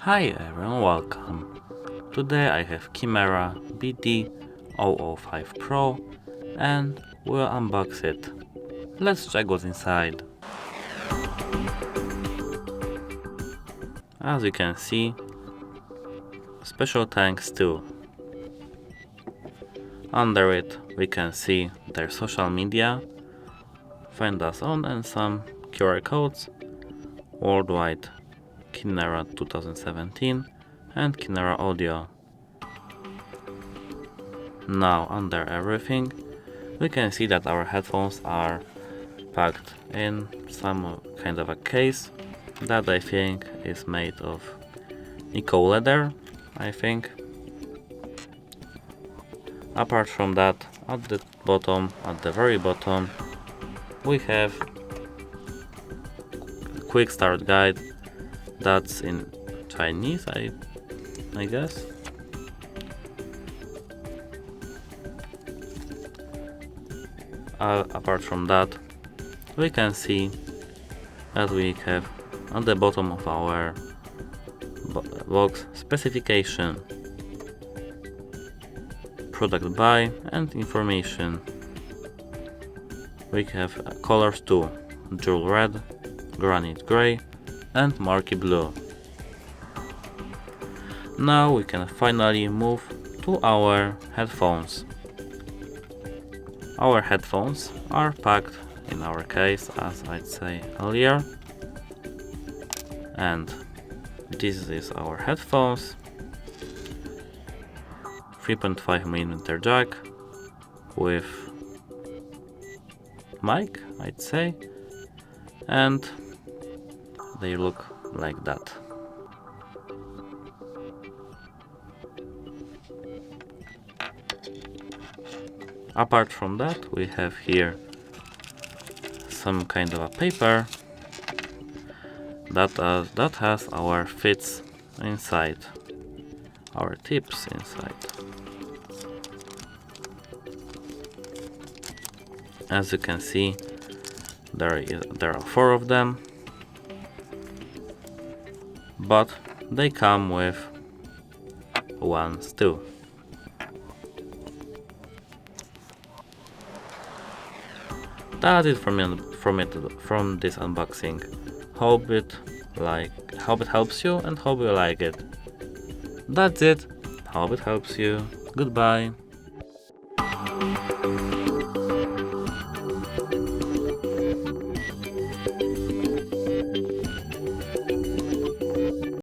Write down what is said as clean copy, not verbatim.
Hi everyone, welcome. Today I have Kinera BD005 Pro and we'll unbox it. Let's check what's inside. As you can see, special thanks to. Under it we can see their social media, find us on and some QR codes, worldwide Kinera 2017 and Kinera Audio. Now under everything we can see that our headphones are packed in some kind of a case that I think is made of eco leather, I think. Apart from that, at the very bottom, we have a quick start guide that's in Chinese, I guess. Apart from that, we can see that we have at the bottom of our box specification, product by and information. We have colors too: jewel red, granite gray and murky blue. Now we can finally move to our headphones. Our headphones are packed in our case, as I'd say earlier, and this is our headphones. 3.5mm jack with mic, I'd say, and they look like that. Apart from that, we have here some kind of a paper that has our fits inside, our tips inside. As you can see, there are 4 of them, but they come with ones too. That's it from this unboxing. Hope it helps you and hope you like it. That's it. Hope it helps you. Goodbye.